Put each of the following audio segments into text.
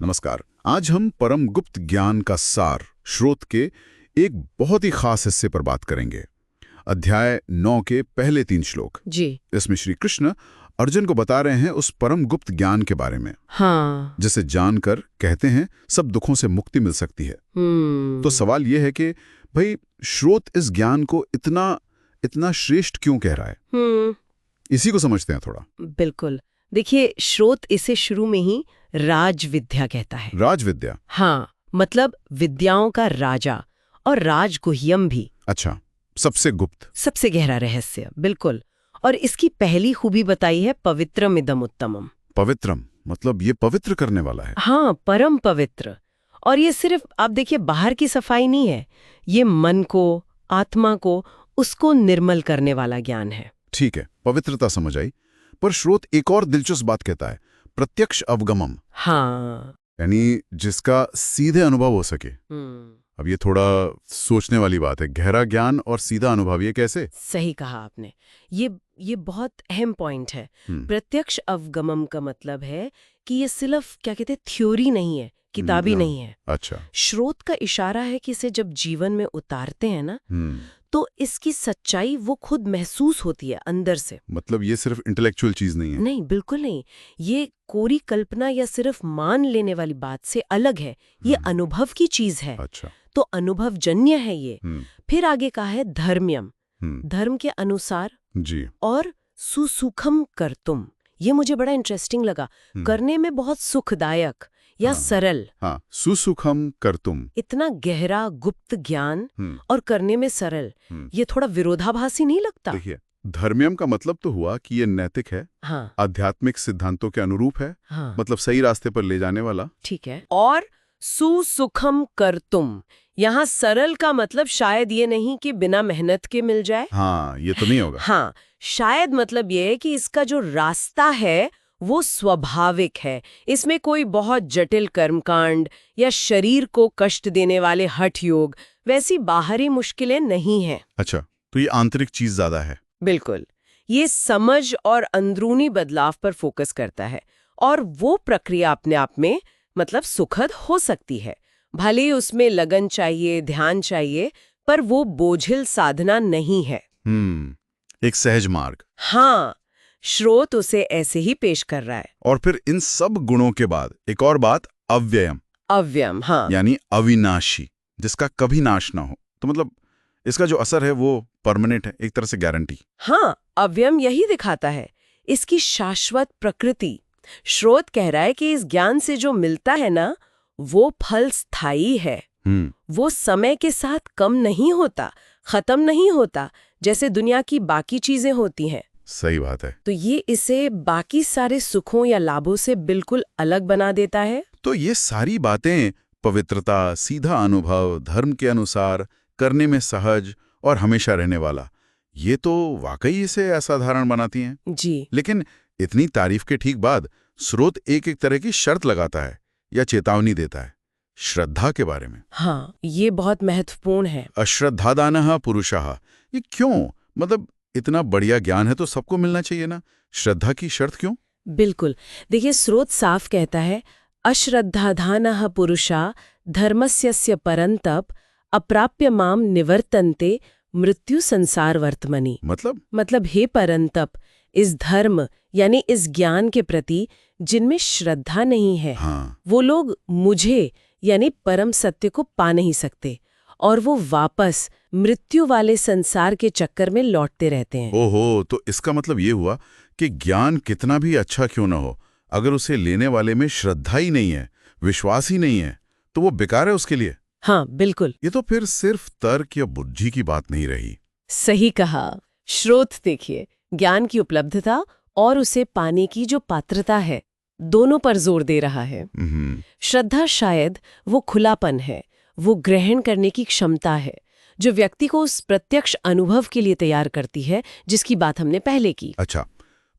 नमस्कार। आज हम परम गुप्त ज्ञान का सार श्रोत के एक बहुत ही खास हिस्से पर बात करेंगे। अध्याय 9 के पहले 3 श्लोक जी। इसमें श्री कृष्ण अर्जुन को बता रहे हैं उस परम गुप्त ज्ञान के बारे में, हाँ। जिसे जानकर कहते हैं सब दुखों से मुक्ति मिल सकती है। तो सवाल यह है कि भाई श्रोत इस ज्ञान को इतना श्रेष्ठ क्यों कह रहा है? इसी को समझते हैं थोड़ा। बिल्कुल। देखिए, श्रोत इसे शुरू में ही राज विद्या कहता है। राज विद्या? हाँ, मतलब विद्याओं का राजा और राजगुह्यम भी। अच्छा, सबसे गुप्त, सबसे गहरा रहस्य। बिल्कुल। और इसकी पहली खूबी बताई है पवित्रम इदम उत्तमम। पवित्रम मतलब ये पवित्र करने वाला है। हाँ, परम पवित्र। और ये सिर्फ आप देखिए बाहर की सफाई नहीं है, ये मन को, आत्मा को, उसको निर्मल करने वाला ज्ञान है। ठीक है, पवित्रता समझ आई। पर श्रोत एक और दिलचस्प बात कहता है, प्रत्यक्ष अवगमम। हाँ, यानी जिसका सीधे अनुभव हो सके। अब ये थोड़ा सोचने वाली बात है, गहरा ज्ञान और सीधा अनुभव, ये कैसे? सही कहा आपने। ये बहुत अहम पॉइंट है। प्रत्यक्ष अवगमम का मतलब है कि ये सिर्फ क्या कहते हैं थ्योरी नहीं है, किताबी नहीं है। अच्छा। श्रोत का इशारा है कि इसे जब जीवन में उतारते हैं ना, तो इसकी सच्चाई वो खुद महसूस होती है अंदर से। मतलब ये सिर्फ इंटेलेक्चुअल चीज नहीं है? नहीं, बिल्कुल नहीं। ये कोरी कल्पना या सिर्फ मान लेने वाली बात से अलग है। ये अनुभव की चीज है। अच्छा। तो अनुभव जन्य है ये। फिर आगे कहा है धर्म्यम, धर्म के अनुसार जी। और सुसुखम कर्तुम। ये मुझे बड़ा इंटरेस्टिंग लगा। करने में बहुत सुखदायक या सरल। हाँ, सुसुखम कर्तुम। इतना गहरा गुप्त ज्ञान और करने में सरल, ये थोड़ा विरोधाभासी नहीं लगता? देखिए, धर्म्यम का मतलब तो हुआ कि ये नैतिक है, हाँ, आध्यात्मिक सिद्धांतों के अनुरूप है, हाँ, मतलब सही रास्ते पर ले जाने वाला। ठीक है। और सुसुखम कर्तुम, यहाँ सरल का मतलब शायद ये नहीं कि बिना मेहनत के मिल जाए। हाँ, ये तो नहीं होगा। हाँ, शायद मतलब ये है कि इसका जो रास्ता है वो स्वाभाविक है। इसमें कोई बहुत जटिल कर्मकांड या शरीर को कष्ट देने वाले हठ योग वैसी बाहरी मुश्किलें नहीं हैं। अच्छा, तो ये आंतरिक चीज ज्यादा है। बिल्कुल। ये समझ और अंदरूनी बदलाव पर फोकस करता है, और वो प्रक्रिया अपने आप में मतलब सुखद हो सकती है। भले ही उसमें लगन चाहिए, ध्यान चाहिए, पर वो बोझिल साधना नहीं है। एक सहज मार्ग। हाँ, श्रोत उसे ऐसे ही पेश कर रहा है। और फिर इन सब गुणों के बाद एक और बात, अव्ययम। अव्ययम, हाँ, यानी अविनाशी, जिसका कभी नाश ना हो। तो मतलब इसका जो असर है वो परमानेंट है, एक तरह से गारंटी। हाँ, अव्ययम यही दिखाता है, इसकी शाश्वत प्रकृति। श्रोत कह रहा है कि इस ज्ञान से जो मिलता है ना, वो फल स्थायी है। वो समय के साथ कम नहीं होता, खत्म नहीं होता, जैसे दुनिया की बाकी चीजें होती हैं। सही बात है। तो ये इसे बाकी सारे सुखों या लाभों से बिल्कुल अलग बना देता है। तो ये सारी बातें, पवित्रता, सीधा अनुभव, धर्म के अनुसार, करने में सहज और हमेशा रहने वाला, ये तो वाकई इसे असाधारण बनाती हैं। जी। लेकिन इतनी तारीफ के ठीक बाद स्रोत एक एक तरह की शर्त लगाता है या चेतावनी देता है, श्रद्धा के बारे में। हाँ, ये बहुत महत्वपूर्ण है। अश्रद्धादानः पुरुषः, ये क्यों? मतलब इतना बढ़िया ज्ञान है तो सबको मिलना चाहिए ना, श्रद्धा की शर्त क्यों? बिल्कुल। देखिए, स्रोत साफ कहता है, अश्रद्धाधानः पुरुषा धर्मस्यस्य परंतप अप्राप्य माम निवर्तन्ते मृत्यु संसार वर्तमनि। मतलब हे परंतप, इस धर्म यानी इस ज्ञान के प्रति जिनमें श्रद्धा नहीं है, वो लोग मुझे यानी परम सत्य को पा नहीं सकते, और वो वापस मृत्यु वाले संसार के चक्कर में लौटते रहते हैं। ओहो, तो इसका मतलब ये हुआ कि ज्ञान कितना भी अच्छा क्यों न हो, अगर उसे लेने वाले में श्रद्धा ही नहीं है, विश्वास ही नहीं है, तो वो बेकार है उसके लिए। हाँ, बिल्कुल। ये तो फिर सिर्फ तर्क या बुद्धि की बात नहीं रही। सही कहा। श्रोत देखिए, ज्ञान की उपलब्धता और उसे पाने की जो पात्रता है, दोनों पर जोर दे रहा है। श्रद्धा शायद वो खुलापन है, वो ग्रहण करने की क्षमता है, जो व्यक्ति को उस प्रत्यक्ष अनुभव के लिए तैयार करती है, जिसकी बात हमने पहले की। अच्छा,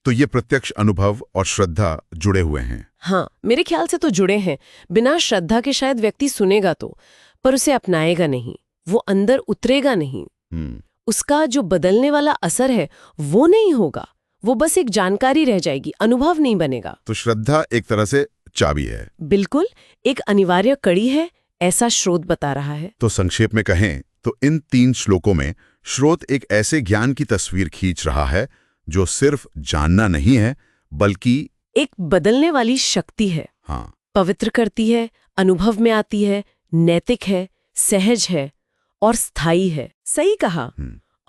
तो ये प्रत्यक्ष अनुभव और श्रद्धा जुड़े हुए हैं? हाँ, मेरे ख्याल से तो जुड़े हैं। बिना श्रद्धा के शायद व्यक्ति सुनेगा तो, पर उसे अपनाएगा नहीं, वो अंदर उतरेगा नहीं। उसका जो बदलने वाला असर है वो नहीं होगा, वो बस एक जानकारी रह जाएगी, अनुभव नहीं बनेगा। तो श्रद्धा एक तरह से चाबी है। बिल्कुल, एक अनिवार्य कड़ी है, ऐसा स्रोत बता रहा है। तो संक्षेप में कहें तो इन 3 श्लोकों में स्रोत एक ऐसे ज्ञान की तस्वीर खींच रहा है जो सिर्फ जानना नहीं है, बल्कि एक बदलने वाली शक्ति है। हाँ, पवित्र करती है, अनुभव में आती है, नैतिक है, सहज है और स्थायी है। सही कहा।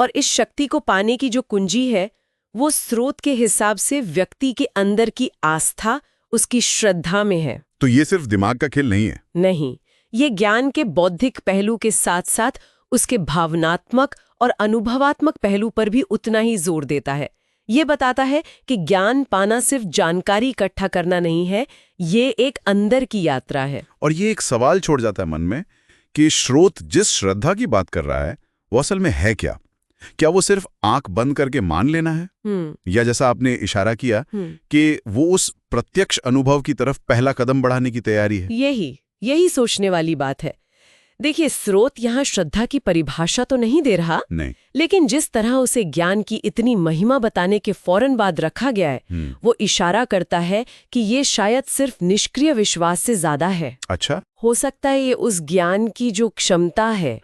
और इस शक्ति को पाने की जो कुंजी है, वो स्रोत के हिसाब से व्यक्ति के अंदर की आस्था, उसकी श्रद्धा में है। तो ये सिर्फ दिमाग का खेल नहीं है। नहीं, ये ज्ञान के बौद्धिक पहलू के साथ साथ उसके भावनात्मक और अनुभवात्मक पहलू पर भी उतना ही जोर देता है। ये बताता है कि ज्ञान पाना सिर्फ जानकारी इकट्ठा करना नहीं है, ये एक अंदर की यात्रा है। और ये एक सवाल छोड़ जाता है मन में कि स्रोत जिस श्रद्धा की बात कर रहा है वो असल में है क्या? क्या वो सिर्फ आंख बंद करके मान लेना है, या जैसा आपने इशारा किया कि वो उस प्रत्यक्ष अनुभव की तरफ पहला कदम बढ़ाने की तैयारी है? यही सोचने वाली बात है। देखिए, स्रोत यहाँ श्रद्धा की परिभाषा तो नहीं दे रहा, नहीं, लेकिन जिस तरह उसे ज्ञान की इतनी महिमा बताने के फौरन बाद रखा गया है, वो इशारा करता है कि ये शायद सिर्फ निष्क्रिय विश्वास से ज्यादा है। अच्छा, हो सकता है ये उस ज्ञान की जो क्षमता है,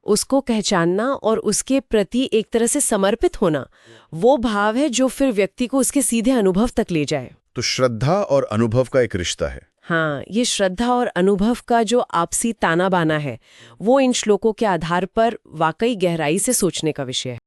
उसको पहचानना और उसके प्रति एक तरह से समर्पित होना, वो भाव है जो फिर व्यक्ति को उसके सीधे अनुभव तक ले जाए। तो श्रद्धा और अनुभव का एक रिश्ता है। हाँ, ये श्रद्धा और अनुभव का जो आपसी ताना बाना है, वो इन श्लोकों के आधार पर वाकई गहराई से सोचने का विषय है।